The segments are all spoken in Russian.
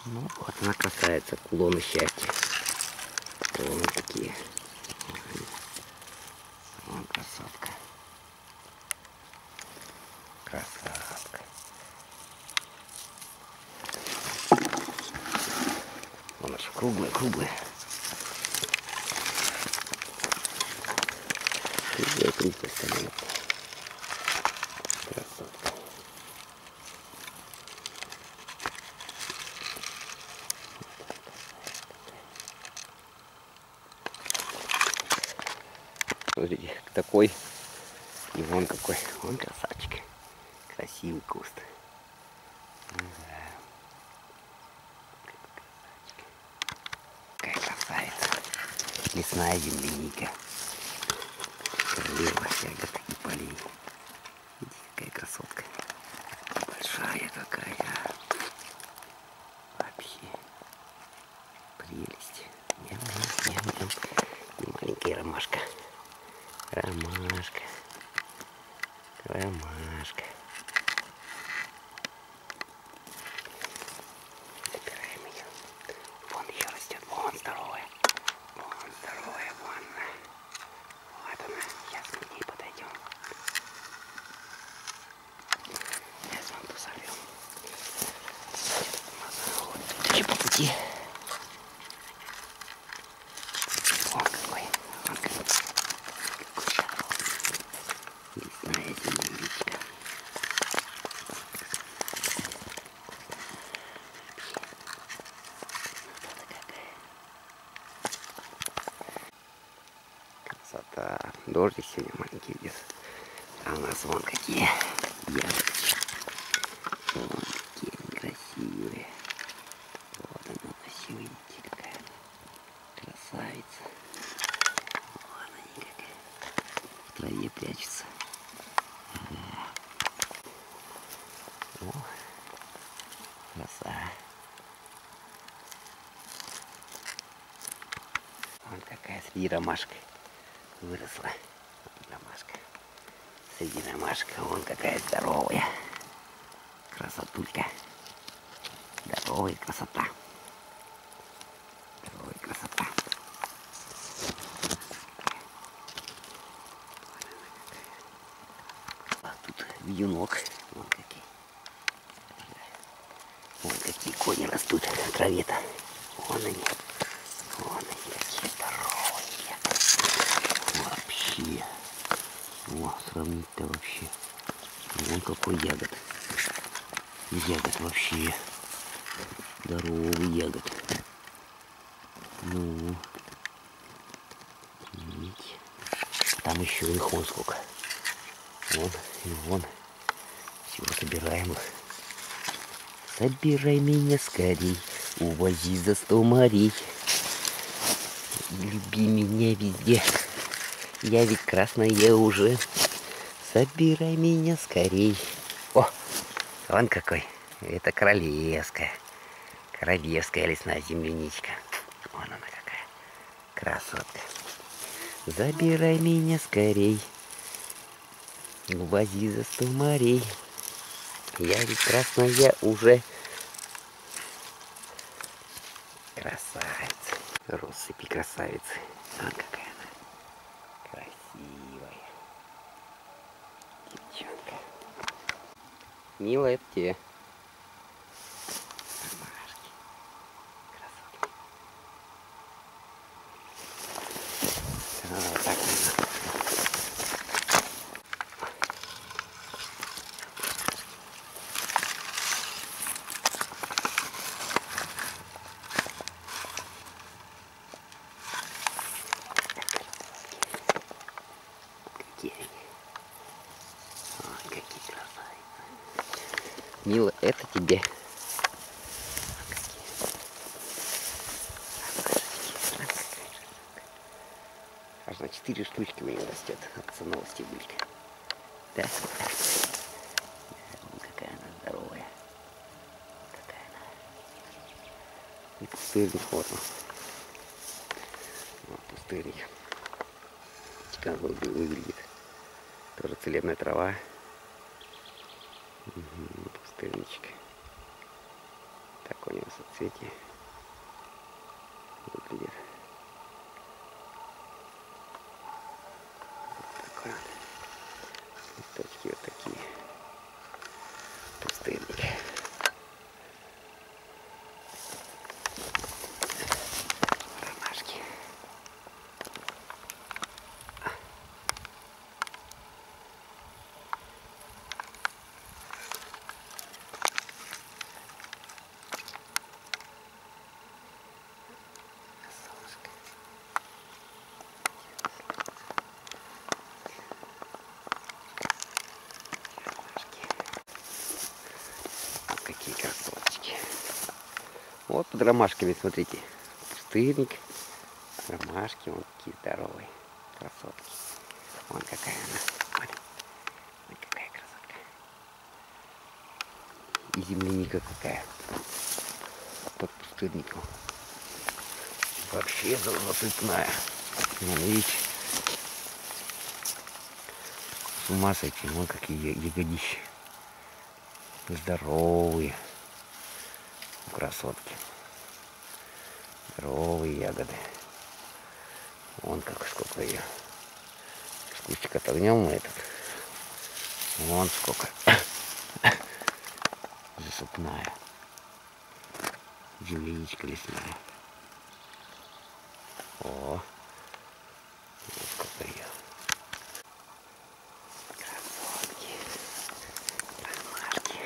Ну вот она красавица, кулоны счастья. Кулоны такие. Вон красотка. Красотка. Вон аж круглые. Круглые стоят. Красотка. Смотрите, такой. И вон какой. Вон красавчик. Красивый куст. Да. Какая красавица. Лесная земляника. Королева ягод и полей. Видите, какая красотка. Большая какая. Вообще. Прелесть. Ням-ням-ням-ням. И маленькая ромашка. Ромашка. Ромашка. Забираем ее. Вон еще растет. Вон здоровая. Вон здоровая. Вон она. Вот она. Сейчас мы к ней подойдем. Сейчас вон ту сорвем. Вот тут еще по пути. Вон какой. Вон какой. Лесная земляничка. Красота. Дождик сегодня маленький идет. А у нас вон какие ягодки. Вон какие они красивые. Вот она красивая, видите, какая красавица. Вон они какая. В траве прячется. О, краса. Вон какая среди ромашка выросла. Ромашка. Среди ромашка. Вон какая здоровая. Красотулька. Здоровая красота. Здоровая красота. А тут вьюнок. Вон какие. Вон какие кони растут в траве-то. Вон они. Вон они какие здоровые. Вообще. О, сравнить-то вообще. Вон какой ягод. Ягод вообще. Здоровый ягод. Ну. Видите. Там еще их вон сколько. Вон и вон. Всего собираем их. Собирай меня скорей. Увози за 100 морей. Люби меня везде. Я ведь красная уже. Собирай меня скорей. О, вон какой. Это королевская. Королевская лесная земляничка. Вон она какая. Красотка. Забирай меня скорей. Увози за 100 морей. Я ведь красная уже. Красавица. Россыпи красавицы. Вон какая она. Красивая. Девчонка. Милая, это тебе. Ромашки. Красотки. Вот так надо. Какие красавицы. Мила, это тебе. Аж на 4 штучки у нее растет. От новости булька. Да? Вон какая она здоровая. Какая она. И пустырник вот он. Вот пустырник. Как выглядит. Тоже целебная трава. Угу, пустырничек. Такой у нее соцветие выглядит. Вот точки вот такие. Пустынники. Ромашки. Какие красоточки. Вот под ромашками, смотрите. Пустырник. Ромашки, вон какие здоровые. Красотки. Вон какая она. Вон какая красотка. И земляника какая. Под пустырником. Вообще золотая. Вон, видите. С ума сойти. Вон какие ягодища. Здоровые красотки. Здоровые ягоды. Вон как сколько ее. С кустик отогнем мы этот. Вон сколько. Засыпная. Земляничка лесная. О. Вот сколько ее. Красотки. Ромашки.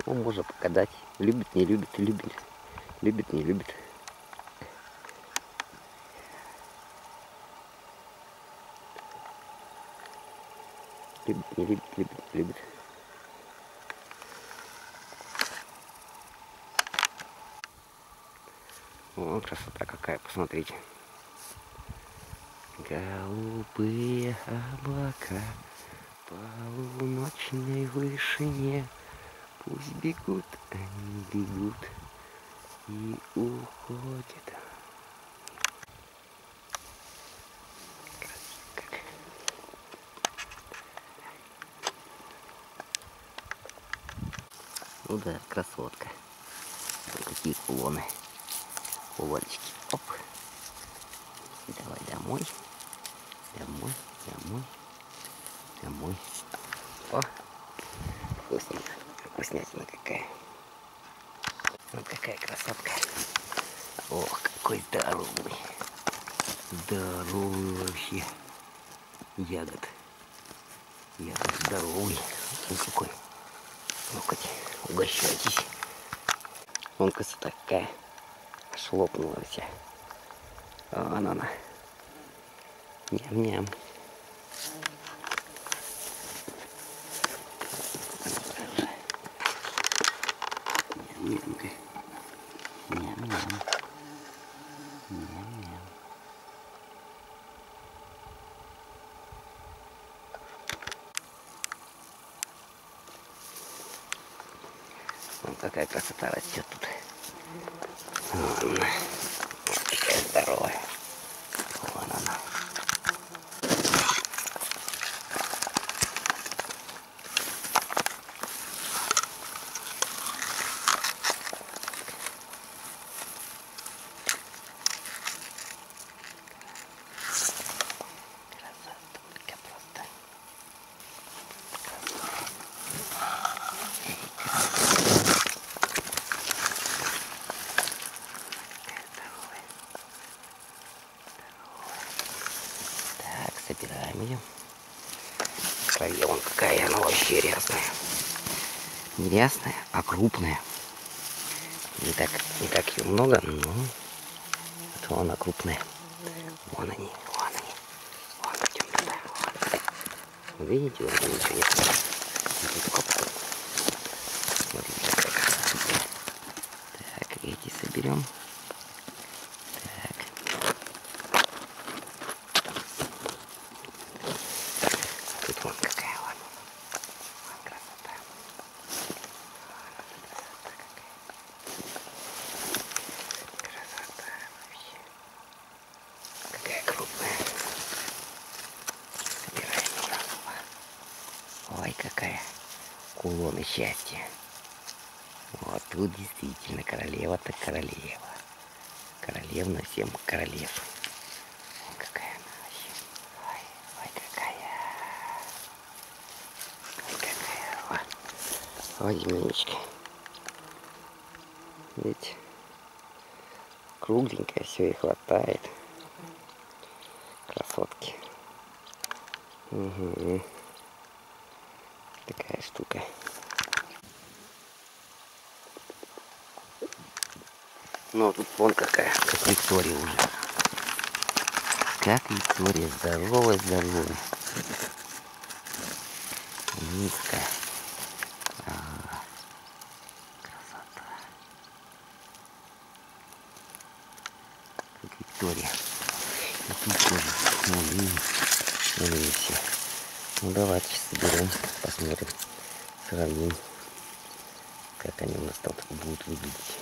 Ну, можно покадать. Любит, не любит, любит. Любит, не любит. Любит, не любит, любит, не любит. О, красота какая, посмотрите. Голубые облака по полуночной вышине. Пусть бегут, они бегут и уходят. Ну да, красотка. Вот такие кулоны. Кулончики. Оп. Давай домой. Домой, домой, домой. О, вкусненько. Вкуснятина какая. Вот какая красотка. Ох, какой здоровый. Здоровый вообще. Ягод. Ягод здоровый. Вот какой. Ну-ка, угощайтесь. Вон красота какая. Аж лопнула вся. Вон она. Ням-ням. Ням-ням-ка. Ням-ням. Ням-ням. Вон какая красота растет тут. Вон. Какая здоровая. Вон она. траве. Вон какая она вообще рясная. Не рясная, а крупная. Не так ее много, но зато она крупная. Вон они, вон они. Вон, идем туда. Вон. Видите, вон ничего нет. Смотрите, какая красота. Так, эти соберем. Так. Тут вон какая вон. Вон красота. Красота вообще. Какая крупная. Собираем туда. Ой, какая кулоны счастья. Вот тут действительно королева так королева. Королевна всем королев. Вон какая она вообще. Ой, ой, какая. Ой, какая. Ой, земляничка. Видите? Кругленькая, все и хватает. Красотки. Угу. Такая штука. Ну, тут вон какая, как Виктория уже. Как Виктория, здоровая, здоровая. Низкая. Красота. Как Виктория. И тут тоже. Вон они все. Ну, давайте соберем, посмотрим, сравним, как они у нас там будут выглядеть.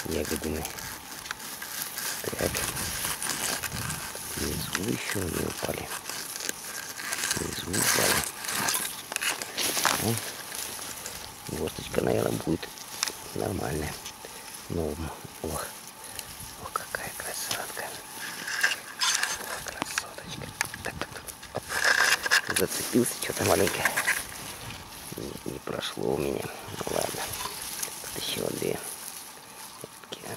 Ягодины. Так. Внизу еще не упали. Внизу упали. Ну, горсточка, наверное, будет нормальная. Но, ох, ох, какая красотка. Красоточка. Так, так, так. Оп. Зацепился что-то маленько. Не прошло у меня. Ну ладно. Тут еще две.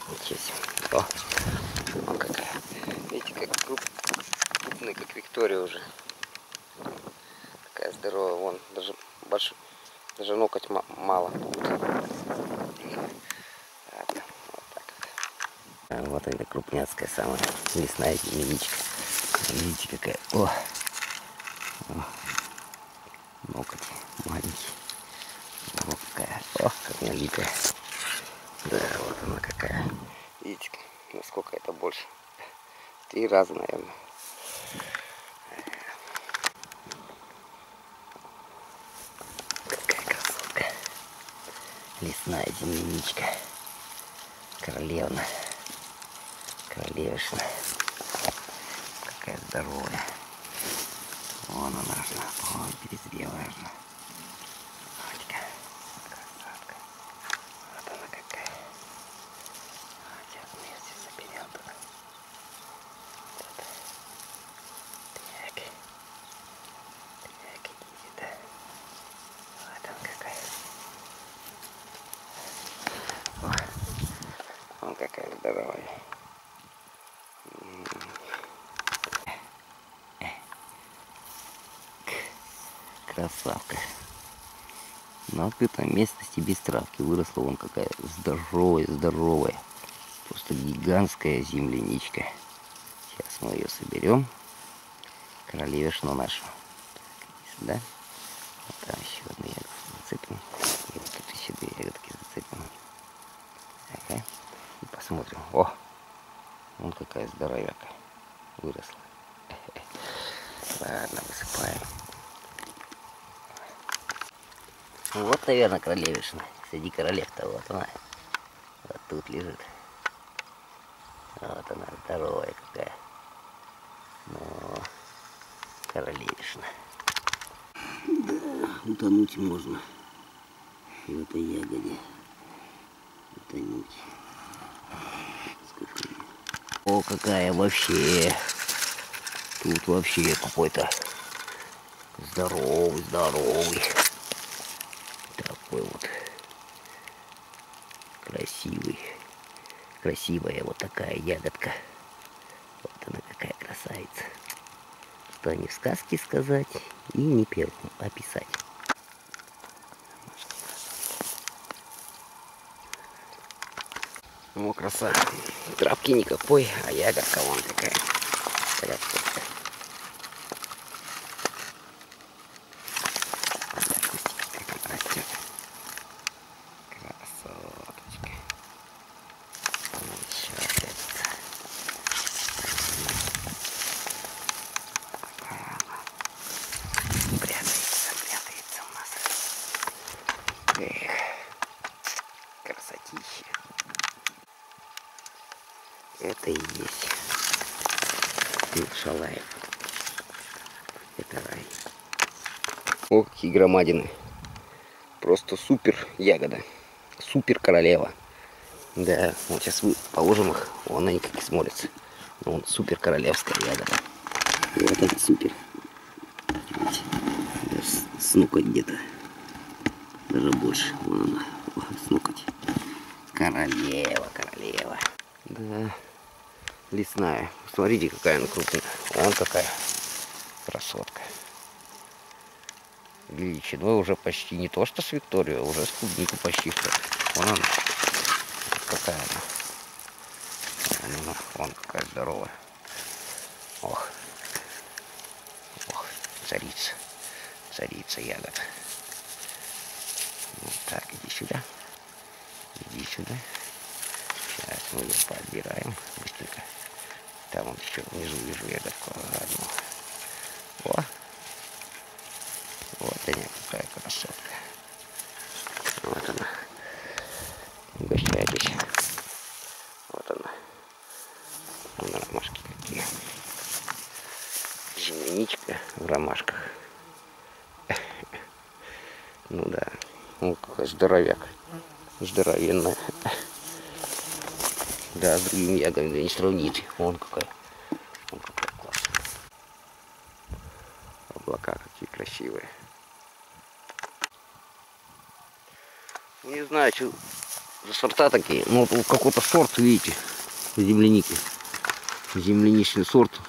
Ничего себе. О, вон какая. Видите, как крупная, как Виктория уже. Такая здоровая. Вон, даже большой, даже ноготь мало. Ладно, вот так вот. А вот эта крупняцкая самая лесная земляничка. Видите, какая. О, ноготь маленький. Вот какая. О, как налитая. Да, вот она какая. Видите, насколько это больше. 3 раза, наверное. Какая красотка. Лесная земляничка. Королевна. Королевишна. Какая здоровая. Вон она нужна. Ой, перезрелая нужна. Красотка. Вот она какая. Сейчас вместе соберем тут. Так. Так, идите, да. Вот она какая. О, вон какая здоровая. Красавка. На открытом местности без травки выросла вон какая здоровая, здоровая. Просто гигантская земляничка. Сейчас мы ее соберем. Королевишну нашу. Сюда. Вот там еще одну ягодку зацепим. И вот тут еще 2 ягодки зацепим. Ага. И посмотрим. О! Вон какая здоровяка. Выросла. Ладно, высыпаем. Вот, наверное, королевишна. Среди королев-то вот она. Вот тут лежит. Вот она, здоровая какая. Ну, королевишна. Да, утонуть можно в этой ягоде. Утонуть. Сколько... О, какая вообще. Тут вообще какой-то здоровый, здоровый. Такой вот красивый. Красивая вот такая ягодка. Вот она какая красавица. Просто не в сказке сказать и не первым описать. О, краса. Травки никакой, а ягодка вон какая. Красотка. Растет. Красоточка. Еще опять. Прятается у нас. Эх, красотища. Это и есть Шалаев. Это рай. О, какие громадины. Просто супер ягода. Супер королева. Да, вот сейчас положим их. Вон они как смотрятся. Вон супер королевская ягода. И вот это супер. Видите? Даже снукать где-то. Даже больше. Вон она. Снукать. Королева, королева. Да. Лесная. Смотрите, какая она крупная. Вон какая красотка. Величиной уже почти не то, что с Викторию, а уже с клубнику почти что. Вон она. Какая она. Вон какая здоровая. Ох. Ох, царица. Царица ягод. Вот так, иди сюда. Иди сюда. Сейчас мы ее подбираем быстренько. Там вот еще внизу вижу ягодку одну. О! Вот она, какая красотка. Вот она. Угощайтесь. Вот она. Вон ромашки какие. Земляничка в ромашках. Ну да. Ну какой здоровяк. Здоровенная. Да, с другими ягодами не сравнить. Вон какая. Вон какая классная. Облака какие красивые. Ну, не знаю, что за сорта такие. Ну, вот какой-то сорт, видите, земляники. Земляничный сорт.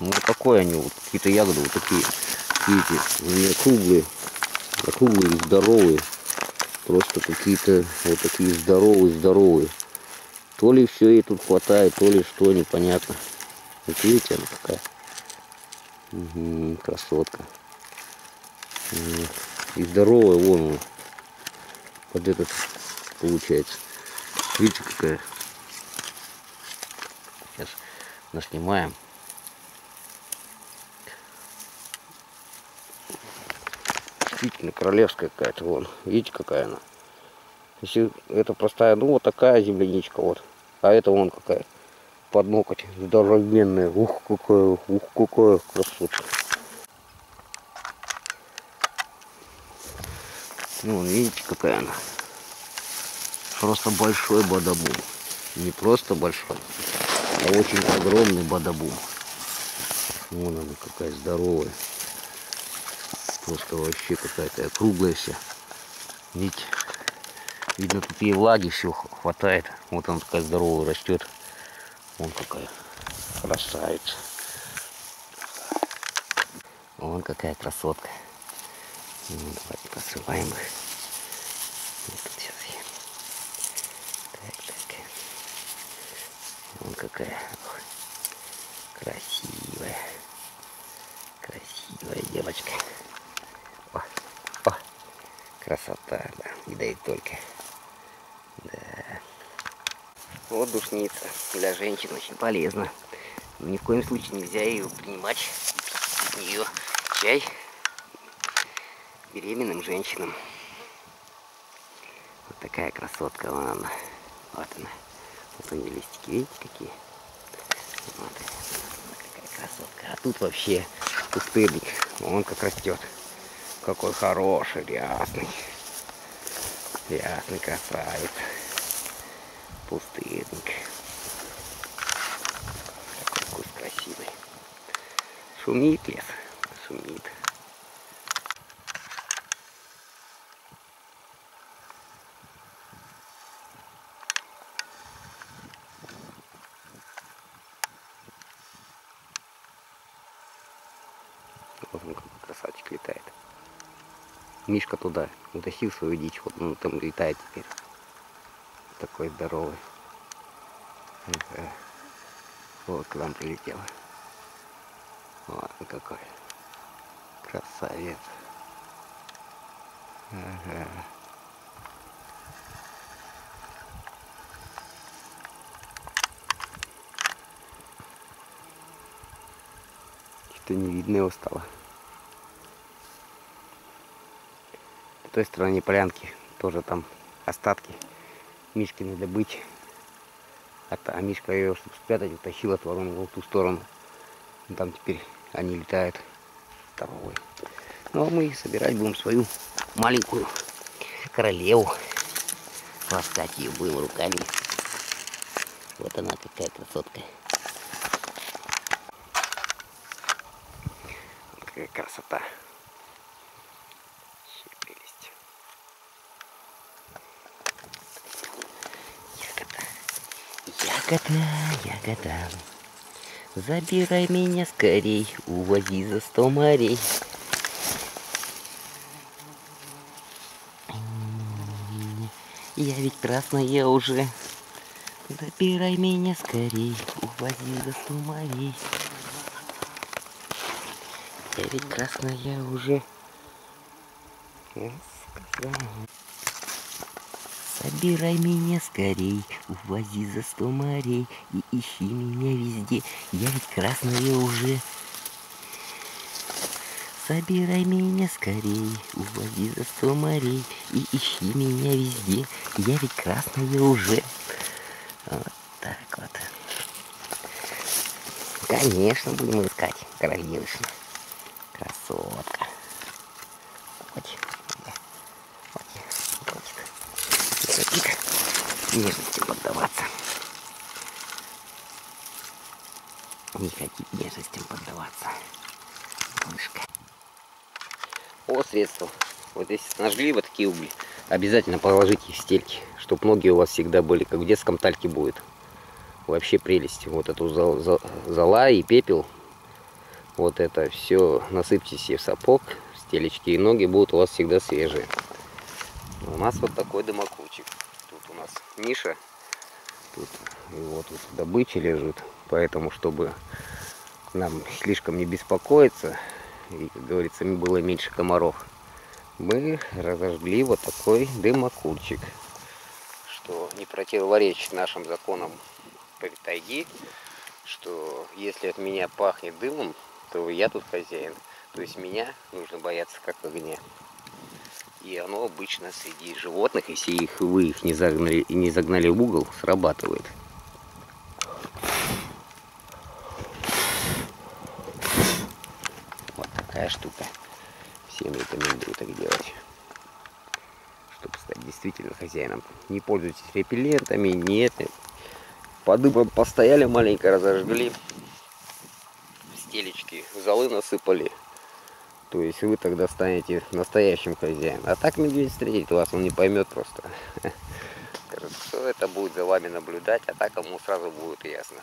Ну, вот такой они, вот какие-то ягоды вот такие. Видите, у меня круглые. Круглые, здоровые. Просто какие-то вот такие здоровые. То ли все ей тут хватает, то ли что, непонятно. Вот видите, она какая. Угу, красотка. И здоровая, вон она. Вот этот получается. Видите, какая. Сейчас наснимаем. Действительно королевская какая-то, вон. Видите, какая она. Если это простая, ну вот такая земляничка, вот. А это вон какая. Под ноготь. Здоровенная. Ух, какая красотка. Ну, вон, видите, какая она. Просто большой бадабум. Не просто большой, а очень огромный бадабум. Вон она какая здоровая. Просто вообще какая-то круглая вся. Видите? Видно, тут ей влаги все хватает. Вот она такая здоровая растет. Вон какая красавица. Вон какая красотка. Ну, давайте посылаем их. Вот тут сейчас я. Так. Вон какая. Ох, красивая. Красивая девочка. О, красота, да. И да и только. Да. Вот душница. Для женщин очень полезна. Но ни в коем случае нельзя ее принимать. Из нее чай беременным женщинам. Вот такая красотка, вон она. Вот она. Вот у нее листики, видите, какие? Вот какая красотка. А тут вообще пустырник. Вон как растет. Какой хороший, рясный. Рясный красавец. Пустырник. Какой вкус красивый. Шумит лес. Шумит. Мишка туда утащил свою дичь, вот он там летает теперь. Такой здоровый. Ага. Вот к нам прилетел. Вот какой. Красавец. Ага. Что-то не видно его стало. По той стороне полянки тоже там остатки Мишкиной добычи. А Мишка ее, чтобы спрятать, утащил, отворонул в ту сторону. И там теперь они летают второй. Ну а мы собирать будем свою маленькую королеву. Ласкать ее будем руками. Вот она какая красотка. Какая красота. Прелесть. Ягода, ягода, забирай меня скорей, увози за 100 морей. Я ведь красная уже, забирай меня скорей, увози за 100 морей. Я ведь красная уже. Я сказал. Собирай меня скорей, увози за 100 морей и ищи меня везде, я ведь красная уже. Собирай меня скорей, увози за 100 морей и ищи меня везде, я ведь красная уже. Вот так вот. Конечно, будем искать королевишну. Красотка. Нежности поддаваться. Не хотит нежностям поддаваться. Мышка. О, средства. Вот если нажгли вот такие угли, обязательно положите их в стельки, чтобы ноги у вас всегда были, как в детском тальке будет. Вообще прелесть. Вот эту зола и пепел, вот это все насыпьте себе в сапог, в стелечки, и ноги будут у вас всегда свежие. У нас вот такой дымокрутчик. Тут у нас ниша. Тут вот тут добыча лежит. Поэтому, чтобы нам слишком не беспокоиться, и, как говорится, было меньше комаров, мы разожгли вот такой дымокрутчик, что не противоречит нашим законам тайги, что если от меня пахнет дымом, то я тут хозяин. То есть меня нужно бояться как огня. И оно обычно среди животных, если вы их не загнали в угол, срабатывает. Вот такая штука. Всем рекомендую так делать, чтобы стать действительно хозяином. Не пользуйтесь репеллентами, нет. По дымам постояли, маленько разожгли, стелечки, золы насыпали. То есть вы тогда станете настоящим хозяином. А так медведь встретит вас, он не поймет просто. Скажет, что это будет за вами наблюдать, а так ему сразу будет ясно.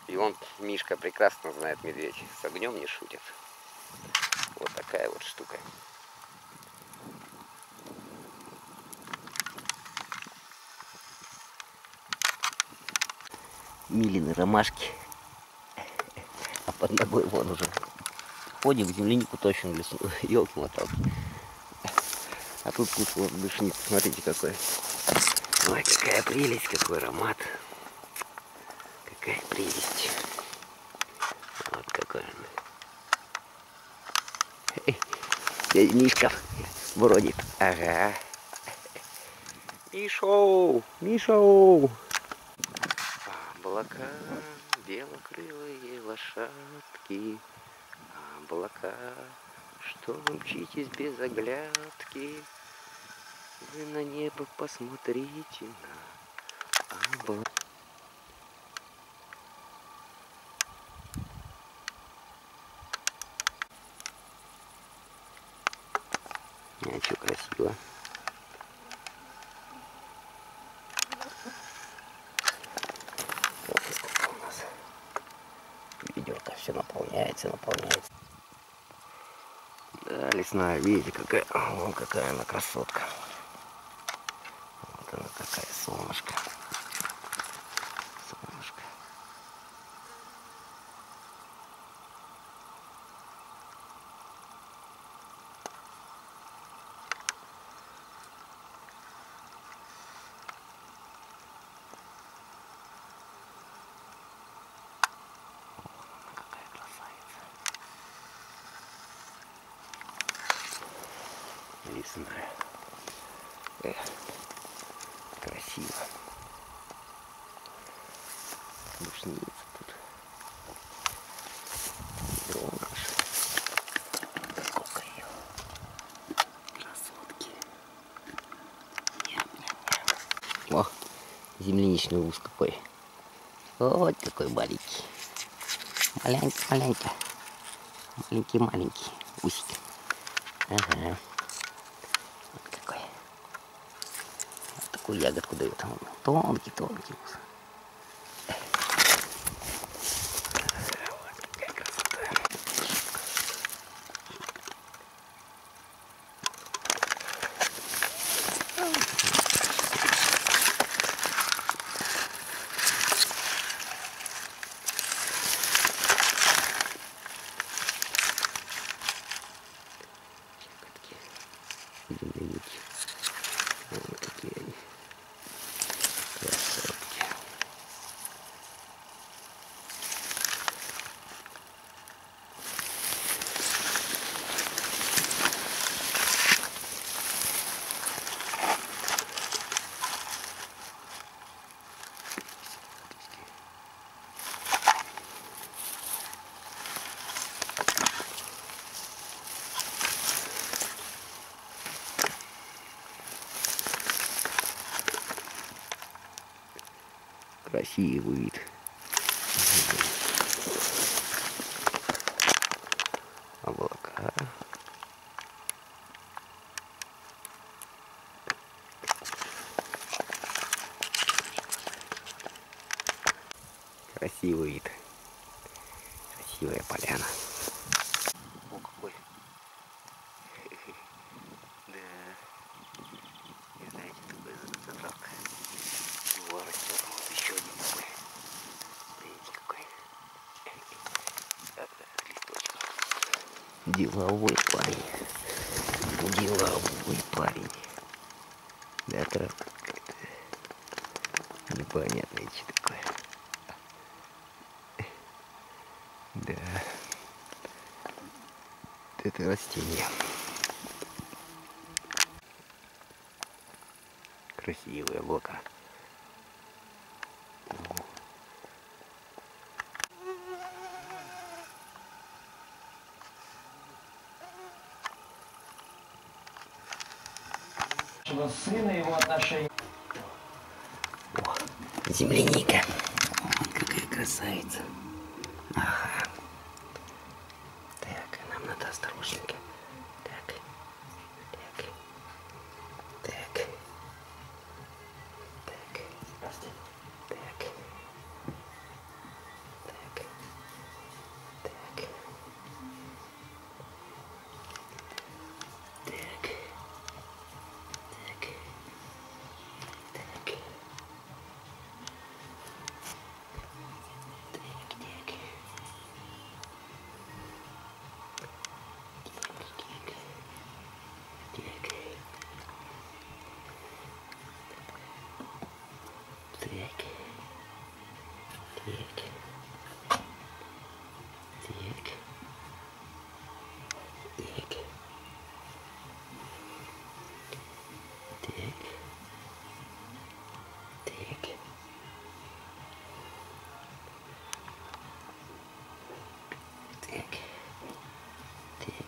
И он, Мишка, прекрасно знает, медведь, с огнем не шутит. Вот такая вот штука. Милины ромашки. А под ногой вон уже. Ходим, землянику точно в лесу. Елки-моталки. А тут куча вот душниц. Смотрите какой. Ой, какая прелесть, какой аромат. Какая прелесть. Вот какой он. Дядя Мишка бродит. Ага. Мишоу! Мишоу! Облака, белокрылые лошадки. Облака, что вы мчитесь без оглядки. Вы на небо посмотрите на облака. А что красиво. Вот сколько у нас. Ведерко все наполняется, наполняется. Да, лесная, видите, какая, вон какая она красотка. Вот она какая, солнышко. Солнышко. Какая красавица. Лесная. Красиво. Душница тут. Дрона. Сколько ее. Красотки. Ням-ням-ням. О, земляничный ус какой. Вот какой маленький. Маленький. Маленький усик. Ага. Вот какой. Вот такую ягодку дает. Тонкий ус. Вот какая красота. Земляники. Вот какие они. Красотки. Красивый вид. Облака. Красивый вид. Красивая поляна. О, какой. Да. Не знаете, такой затравка. Его растет. Вот еще один такой. Видите, какой. Листочек. Деловой парень. Деловой парень. Да, травка какая-то. Непонятное что такое. Да. Это растение. Красивые облака. Сына его отношения. О, земляника. Ой, какая красавица. Ага. Так, нам надо осторожненько. Так. Так. Так. Так. Так. Так. Так. Так.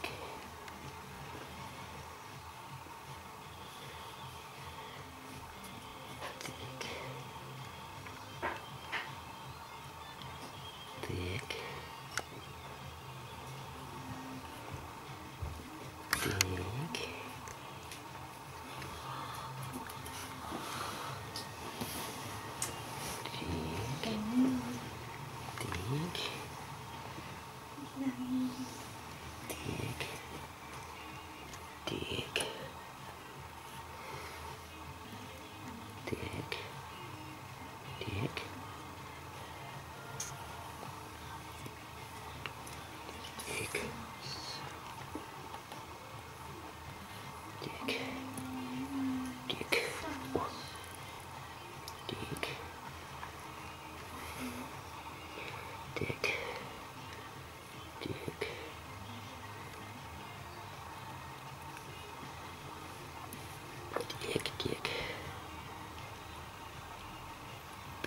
тик.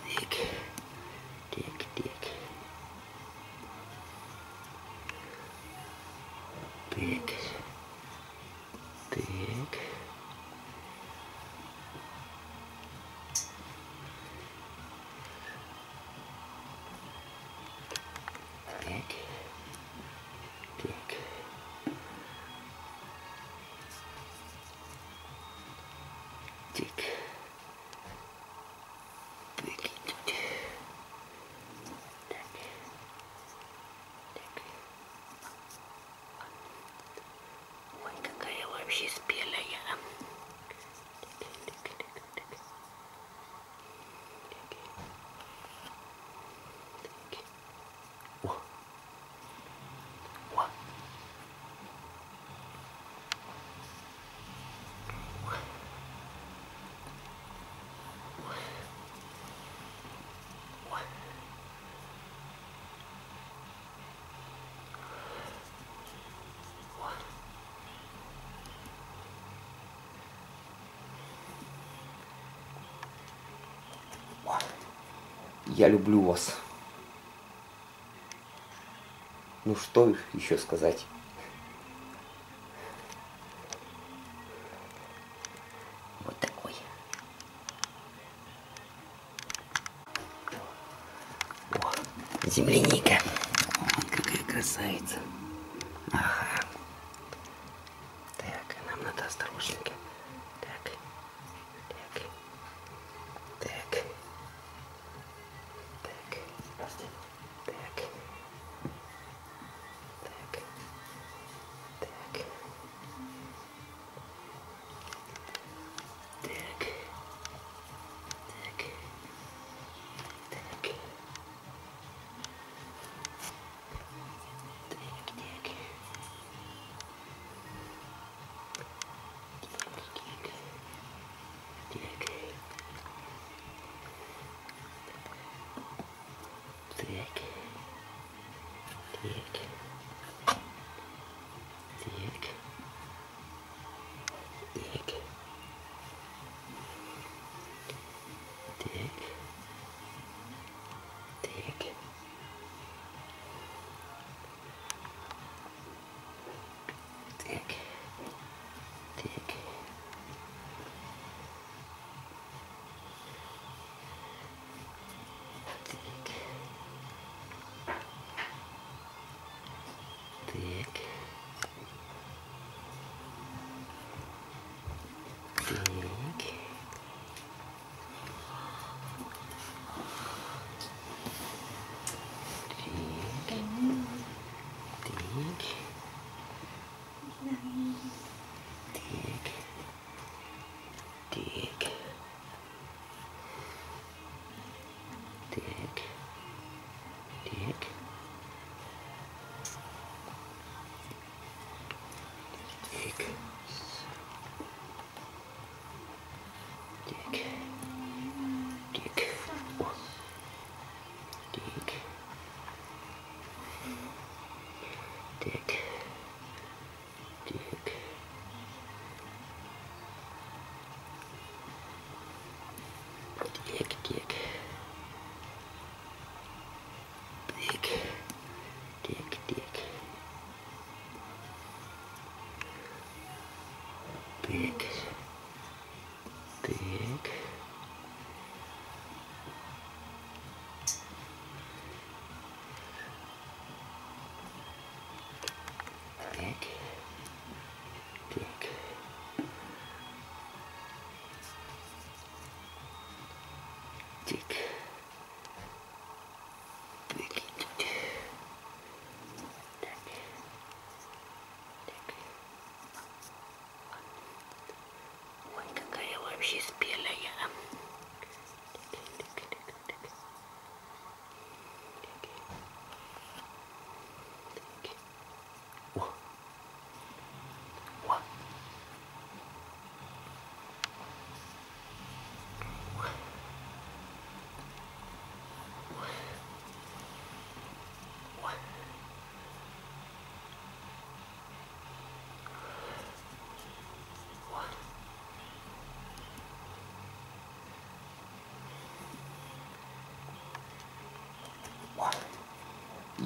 Тик. Тик, тик. Тик. Тик. Так. Так. Так. Так идет. Так. Так. Ой, какая вообще спелая. Так, так, так, так. Так. О. О. Я люблю вас. Ну что еще сказать? Вот такой. О, земляника. Вот какая красавица. Ага. Так, нам надо осторожненько. Так. Так. Так. Так. Так. Так. Так. Так. Так. Так.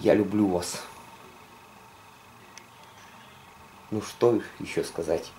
Я люблю вас. Ну что еще сказать?